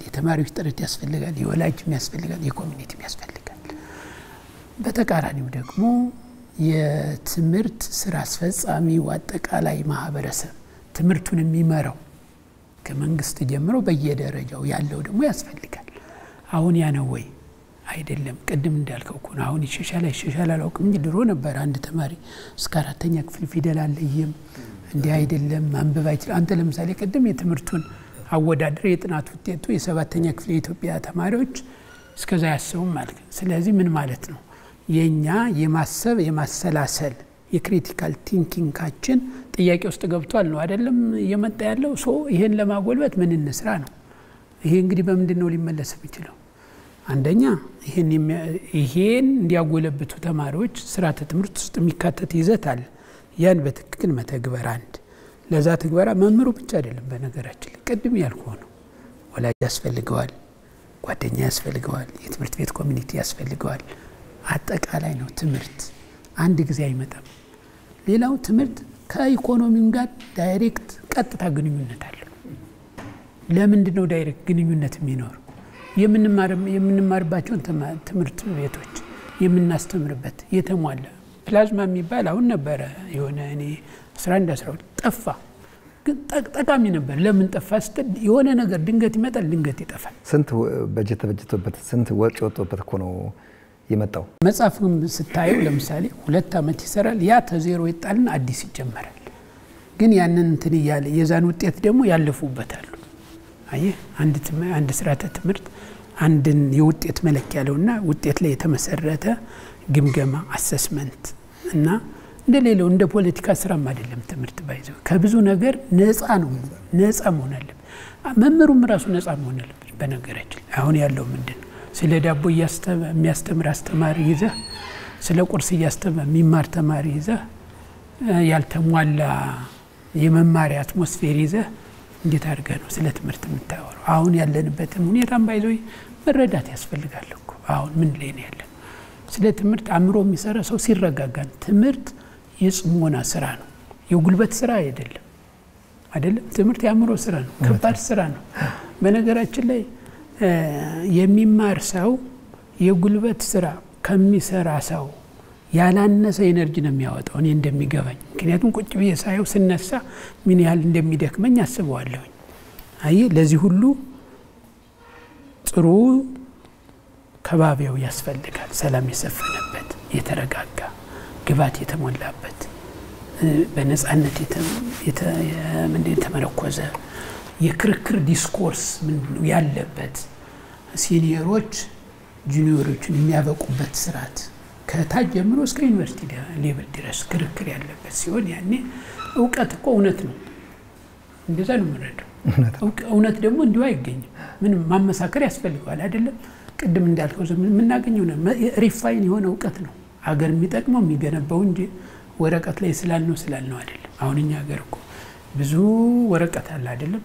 C: የተማሪዎች ጥረት ያስፈልጋል፣ የወላጅም ያስፈልጋል፣ የኮሚኒቲም ያስፈልጋል። በተቃራኒው ደግሞ የትምህርት ስራ አስፈጻሚው አጠቃላይ ማህበረሰብ ትምህርቱን የሚመራው ከመንግስት ጀምሮ በየደረጃው ያለው ደግሞ ያስፈልጋል። አሁን ያ ነው ወይ አይደለም? ቅድም እንዳልከው እኮ አሁን ይሻሻል አላውቅም እንጂ ድሮ ነበር አንድ ተማሪ እስከ 4ኛ ክፍል ፊደል አለየም እንዲህ አይደለም ማንበብ አይችል። አንተ ለምሳሌ ቅድም የትምህርቱን አወዳደር የጥናት ውጤቱ የ7ኛ ክፍል የኢትዮጵያ ተማሪዎች እስከዛ ያሰቡም ማለት። ስለዚህ ምን ማለት ነው? የኛ የማሰብ የማሰላሰል የክሪቲካል ቲንኪንጋችን ጥያቄ ውስጥ ገብቷል ነው አይደለም እየመጣ ያለው። ይሄን ለማጎልበት ምን እንስራ ነው። ይሄ እንግዲህ በምንድነው ሊመለስ የሚችለው? አንደኛ ይሄን እንዲያጎለብቱ ተማሪዎች ስርዓተ ትምህርት ውስጥ የሚካተት ይዘት አለ። ያን በትክክል መተግበር አንድ። ለዛ ተግባራ መምህሩ ብቻ አይደለም በነገራችን ላይ ቅድም ያልኩህ ነው። ወላጅ ያስፈልገዋል፣ ጓደኛ ያስፈልገዋል፣ የትምህርት ቤት ኮሚኒቲ ያስፈልገዋል። አጠቃላይ ነው ትምህርት አንድ ጊዜ አይመጣም። ሌላው ትምህርት ከኢኮኖሚው ጋር ዳይሬክት ቀጥታ ግንኙነት አለው። ለምንድን ነው ዳይሬክት ግንኙነት የሚኖር? የምንማርባቸውን ትምህርት ቤቶች የምናስተምርበት የተሟላ ፕላዝማ የሚባል አሁን ነበረ የሆነ እኔ 11 12 ጠፋ፣ ግን ጠቃሚ ነበር። ለምን ጠፋ ስትል የሆነ ነገር ድንገት ይመጣል፣ ድንገት ይጠፋል።
A: ስንት በጀት ተበጅቶበት ስንት ወጪ ወጥቶበት እኮ ነው የመጣው።
C: መጽሐፉን ስታየው ለምሳሌ 2 አመት ይሰራል፣ ያ ተዜሮ ይጣልና አዲስ ይጀመራል። ግን ያንን እንትን ይያለ የዛን ውጤት ደግሞ ያለፉበታል አየህ አንድ ስርዓተ ትምህርት አንድን የውጤት መለኪያ ያለውና ውጤት ላይ የተመሰረተ ግምገማ አሰስመንት እና እንደሌለው እንደ ፖለቲካ ስራም አይደለም ትምህርት ባይዘው ከብዙ ነገር ነፃ ነው ነፃ መሆን አለበት መምህሩም ራሱ ነፃ መሆን አለበት በነገራችን አሁን ያለው ምንድነው ስለ ዳቦ የሚያስተምር አስተማሪ ይዘህ ስለ ቁርስ የሚማር ተማሪ ይዘህ ያልተሟላ የመማሪያ አትሞስፌር ይዘህ እንዴት አድርገህ ነው ስለ ትምህርት የምታወራው አሁን ያለንበትን ሁኔታም ባይዘው መረዳት ያስፈልጋል እኮ አሁን ምን ላይ ነው ያለው ስለ ትምህርት አምሮ የሚሰራ ሰው ሲረጋጋ ትምህርት የጽሞና ስራ ነው የጉልበት ስራ አይደለም ትምህርት ያምሮ ስራ ነው ከባድ ስራ ነው በነገራችን ላይ የሚማር ሰው የጉልበት ስራ ከሚሰራ ሰው ያላነሰ ኤነርጂ ነው የሚያወጣው እኔ እንደሚገባኝ ምክንያቱም ቁጭ ብዬ ሳየው ስነሳ ምን ያህል እንደሚደክመኝ አስበዋለሁ አይ ለዚህ ሁሉ ጥሩ ከባቢው ያስፈልጋል ሰላም የሰፈነበት የተረጋጋ ግባት የተሞላበት በነጻነት የተመረኮዘ የክርክር ዲስኮርስ ምንድነው ያለበት ሲኒየሮች ጁኒየሮችን የሚያበቁበት ስርዓት ከታች ጀምሮ እስከ ዩኒቨርሲቲ ሌቭል ድረስ ክርክር ያለበት ሲሆን ያኔ ዕውቀት እኮ እውነት ነው እንደዛ ነው የምንረዳው እውነት ደግሞ እንዲሁ አይገኝም ምንም ማመሳከር ያስፈልጋል አይደለም ቅድም እንዳልከው የምናገኘው ሪፋይን የሆነ ዕውቀት ነው ሀገር የሚጠቅመው የሚገነባው እንጂ ወረቀት ላይ ስላልነው አይደለም አሁን እኛ ሀገር እኮ ብዙ ወረቀት አለ አይደለም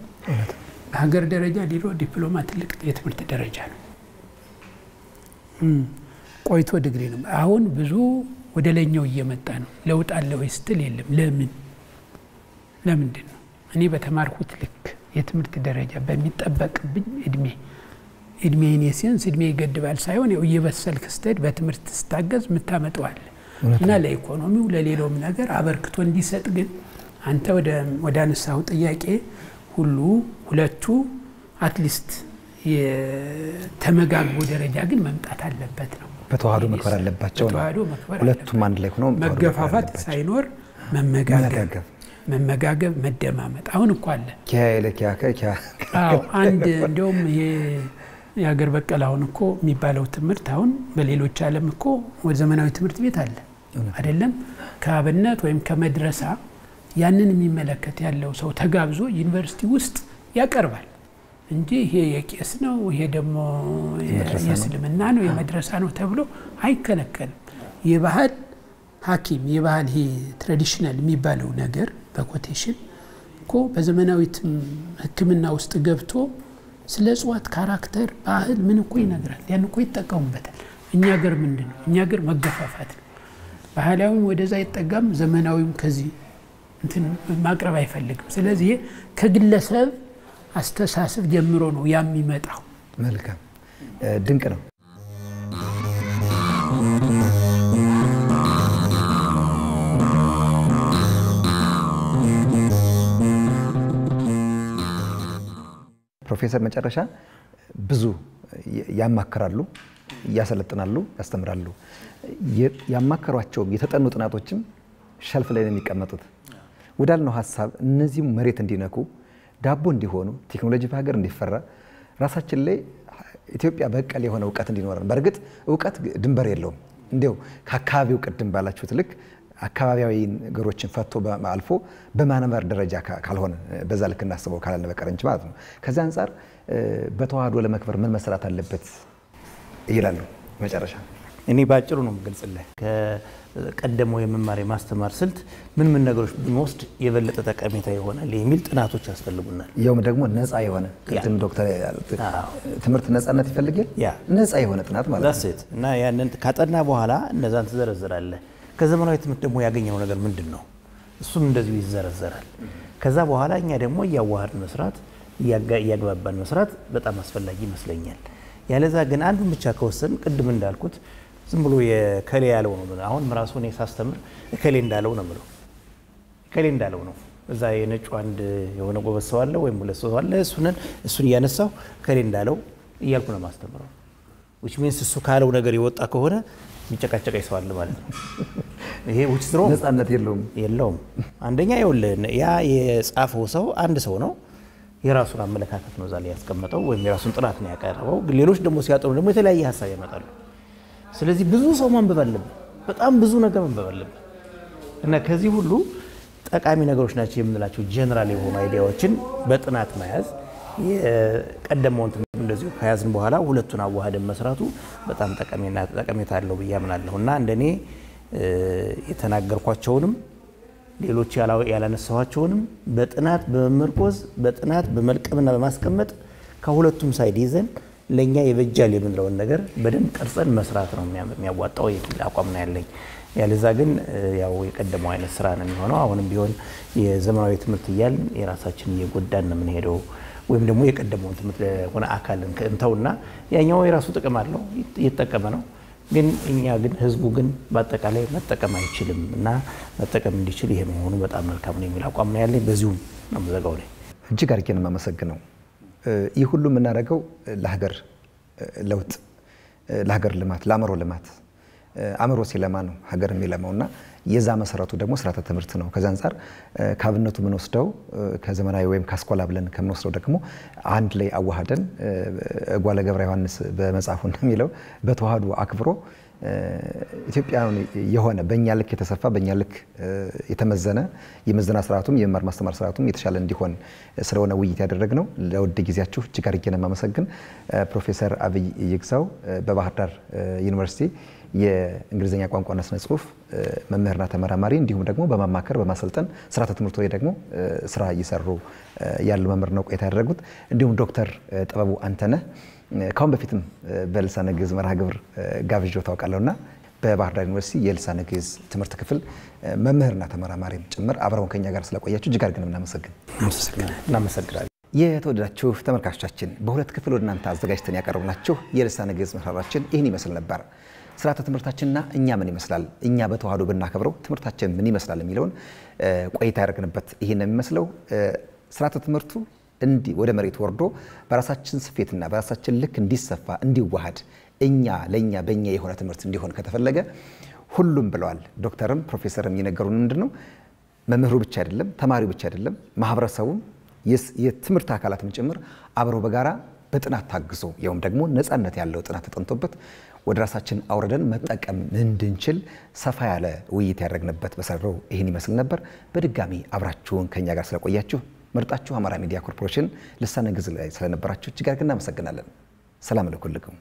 C: ሀገር ደረጃ ዲሮ ዲፕሎማ ትልቅ የትምህርት ደረጃ ነው ቆይቶ ዲግሪ ነው አሁን ብዙ ወደ ላይኛው እየመጣ ነው ለውጥ አለ ወይስ የለም ለምንድን ነው እኔ በተማርኩት ልክ የትምህርት ደረጃ በሚጠበቅብኝ እድሜ ኔሲንስ እድሜ ይገድባል ሳይሆን የበሰልክ ስትሄድ በትምህርት ስታገዝ ምታመጣዋል እና ለኢኮኖሚው ለሌላውም ነገር አበርክቶ እንዲሰጥ ግን አንተ ወደ አነሳው ጥያቄ ሁሉ ሁለቱ አትሊስት የተመጋግቦ ደረጃ ግን መምጣት አለበት ነው
A: በተዋህዶ መክበር አለባቸው ነው ሁለቱም አንድ ላይ ሆኖ
C: መገፋፋት ሳይኖር መመጋገብ መደማመጥ አሁን እኮ አለ አዎ አንድ እንደውም የሀገር በቀል አሁን እኮ የሚባለው ትምህርት አሁን በሌሎች ዓለም እኮ ወደ ዘመናዊ ትምህርት ቤት አለ አይደለም ከአብነት ወይም ከመድረሳ ያንን የሚመለከት ያለው ሰው ተጋብዞ ዩኒቨርሲቲ ውስጥ ያቀርባል እንጂ ይሄ የቄስ ነው ይሄ ደግሞ የእስልምና ነው የመድረሳ ነው ተብሎ አይከለከልም የባህል ሐኪም የባህል ይሄ ትራዲሽናል የሚባለው ነገር በኮቴሽን እኮ በዘመናዊ ሕክምና ውስጥ ገብቶ ስለ ጽዋት ካራክተር ባህል ምን እኮ ይነግራል ያን እኮ ይጠቀሙበታል እኛ ሀገር ምንድነው እኛ ሀገር መገፋፋት ነው ባህላዊም ወደዛ ይጠጋም ዘመናዊም ከዚህ እንትን ማቅረብ አይፈልግም ስለዚህ ከግለሰብ አስተሳሰብ ጀምሮ ነው የሚመጣው
A: መልካም ድንቅ ነው ፕሮፌሰር መጨረሻ ብዙ ያማከራሉ ያሰለጥናሉ ያስተምራሉ ያማከሯቸው የተጠኑ ጥናቶችም ሸልፍ ላይ ነው የሚቀመጡት ወዳልነው ሐሳብ እነዚህ መሬት እንዲነኩ ዳቦ እንዲሆኑ ቴክኖሎጂ በሀገር እንዲፈራ ራሳችን ላይ ኢትዮጵያ በቀል የሆነ ዕውቀት እንዲኖረን በርግጥ ዕውቀት ድንበር የለውም እንዴው ከአካባቢው ቅድም ባላችሁት ልክ አካባቢያዊ ነገሮችን ፈቶ አልፎ በማንመር ደረጃ ካልሆነ በዛ ልክ እናስበው ካላለ በቀር እንጂ ማለት ነው ከዛ አንፃር በተዋህዶ ለመክበር ምን መስራት አለበት ይላሉ መጨረሻ
B: እኔ ባጭሩ ነው የምገልጽልህ ከቀደመው የመማር ማስተማር ስልት ምን ነገሮች ብንወስድ የበለጠ ጠቀሜታ ይሆናል የሚል ጥናቶች ያስፈልጉናል
A: ያው ደግሞ ነፃ የሆነ ቅድም ዶክተር ትምህርት ነፃነት ይፈልጋል ነፃ የሆነ ጥናት ማለት
B: ነው እና ያንን ካጠና በኋላ እነዛን ተዘረዘራለህ ከዘመናዊ ትምህርት ደግሞ ያገኘው ነገር ምንድነው እሱም እንደዚህ ይዘረዘራል ከዛ በኋላ እኛ ደግሞ ያዋሃድ መስራት ያግባባን መስራት በጣም አስፈላጊ ይመስለኛል ያለዛ ግን አንዱን ብቻ ከወሰን ቅድም እንዳልኩት ዝም ብሎ የከሌ ያለው ነው አሁን ራሱ ነው ሳስተምር ከሌ እንዳለው ነው ማለት ከሌ እንዳለው ነው እዛ የነጩ አንድ የሆነ ጎበዝ ሰው አለ ወይም ሁለት ሰው አለ እሱን ያነሳው ከሌ እንዳለው እያልኩ ነው ማስተምረው which means እሱ ካለው ነገር ይወጣ ከሆነ የሚጨቃጨቀ ሰው አለ ማለት ነው ይሄ which is wrong
A: ነፃነት የለውም
B: አንደኛ ያ የጻፈው ሰው አንድ ሰው ነው የራሱን አመለካከት ነው ዛሬ ያስቀመጠው ወይም የራሱን ጥናት ነው ያቀረበው። ሌሎች ደግሞ ሲያጠኑ ደግሞ የተለያየ ሐሳብ ያመጣሉ። ስለዚህ ብዙ ሰው ማንበብ አለበት፣ በጣም ብዙ ነገር ማንበብ አለበት እና ከዚህ ሁሉ ጠቃሚ ነገሮች ናቸው የምንላቸው ጀነራል የሆኑ አይዲያዎችን በጥናት መያዝ የቀደመውን ትምህርት እንደዚሁ ከያዝን በኋላ ሁለቱን አዋህደን መስራቱ በጣም ጠቀሜታ አለው ብዬ አምናለሁ እና እንደኔ የተናገርኳቸውንም ሌሎች ያላነሳኋቸውንም በጥናት በመመርኮዝ በጥናት በመልቀምና በማስቀመጥ ከሁለቱም ሳይድ ይዘን ለኛ የበጃል የምንለውን ነገር በደንብ ቀርጸን መስራት ነው የሚያዋጣው የሚል አቋም ነው ያለኝ። ያለዛ ግን ያው የቀደመው አይነት ስራ ነው የሚሆነው። አሁንም ቢሆን የዘመናዊ ትምህርት ይያል የራሳችን እየጎዳን ነው የምንሄደው ወይም ደግሞ የቀደመውን ትምህርት ሆነ አካልን እንተውና ያኛው የራሱ ጥቅም አለው እየተጠቀመ ነው። ግን እኛ ግን ህዝቡ ግን በአጠቃላይ መጠቀም አይችልም እና መጠቀም እንዲችል ይሄ መሆኑ በጣም መልካም ነው የሚል አቋም ነው ያለኝ። በዚሁ ነው መዘጋው ላይ
A: እጅግ አድርጌ ነው የማመሰግነው። ይህ ሁሉ የምናደርገው ለሀገር ለውጥ፣ ለሀገር ልማት፣ ለአእምሮ ልማት አእምሮ ሲለማ ነው ሀገር የሚለማውና የዛ መሰረቱ ደግሞ ስርዓተ ትምህርት ነው። ከዛ አንፃር ካብነቱ ምን ወስደው ከዘመናዊ ወይም ካስኮላ ብለን ከምንወስደው ደግሞ አንድ ላይ አዋሃደን ጓለ ገብረ ዮሐንስ በመጽሐፉ እንደሚለው በተዋህዶ አክብሮ ኢትዮጵያውን የሆነ በእኛ ልክ የተሰፋ በእኛ ልክ የተመዘነ የመዘና ስርዓቱም የመማር ማስተማር ስርዓቱም የተሻለ እንዲሆን ስለሆነ ውይይት ያደረግነው። ለውድ ጊዜያችሁ እጅግ አድርጌ ነው የማመሰግን። ፕሮፌሰር አብይ ይግዛው በባህር ዳር ዩኒቨርሲቲ የእንግሊዝኛ ቋንቋና ስነ ጽሁፍ መምህርና ተመራማሪ እንዲሁም ደግሞ በማማከር በማሰልጠን ስርዓተ ትምህርት ላይ ደግሞ ስራ እየሰሩ ያሉ መምህር ነው ቆይታ ያደረጉት። እንዲሁም ዶክተር ጥበቡ አንተነህ ካሁን በፊትም በልሳነ ግዕዝ መርሃ ግብር ጋብዤው ታውቃለሁና በባህር ዳር ዩኒቨርሲቲ የልሳነ ግዕዝ ትምህርት ክፍል መምህርና ተመራማሪም ጭምር አብረውን ከኛ ጋር ስለቆያችሁ እጅግ አድርገን እናመሰግናለን። የተወደዳችሁ ተመልካቾቻችን በሁለት ክፍል ወደ እናንተ አዘጋጅተን ያቀረብናችሁ የልሳነ ግዕዝ መርሃችን ይህን ይመስል ነበር። ስርዓተ ትምህርታችንና እኛ ምን ይመስላል፣ እኛ በተዋህዶ ብናከብረው ትምህርታችን ምን ይመስላል የሚለውን ቆይታ ያደረግንበት ይሄን ነው የሚመስለው። ስርዓተ ትምህርቱ እንዲ ወደ መሬት ወርዶ በራሳችን ስፌትና በራሳችን ልክ እንዲሰፋ እንዲዋሃድ እኛ ለኛ በእኛ የሆነ ትምህርት እንዲሆን ከተፈለገ ሁሉም ብለዋል ዶክተርም ፕሮፌሰርም የነገሩን ምንድነው መምህሩ ብቻ አይደለም ተማሪው ብቻ አይደለም ማህበረሰቡም የትምህርት አካላትም ጭምር አብረው በጋራ በጥናት ታግዞ ያውም ደግሞ ነፃነት ያለው ጥናት ተጠንቶበት ወደ ራሳችን አውርደን መጠቀም እንድንችል ሰፋ ያለ ውይይት ያደረግንበት በሰራው ይሄን ይመስል ነበር። በድጋሚ አብራችሁን ከኛ ጋር ስለቆያችሁ መርጣችሁ አማራ ሚዲያ ኮርፖሬሽን ልሳነ ግዕዝ ላይ ስለነበራችሁ እጅግ አድርገን እናመሰግናለን። ሰላም ለኩልኩም።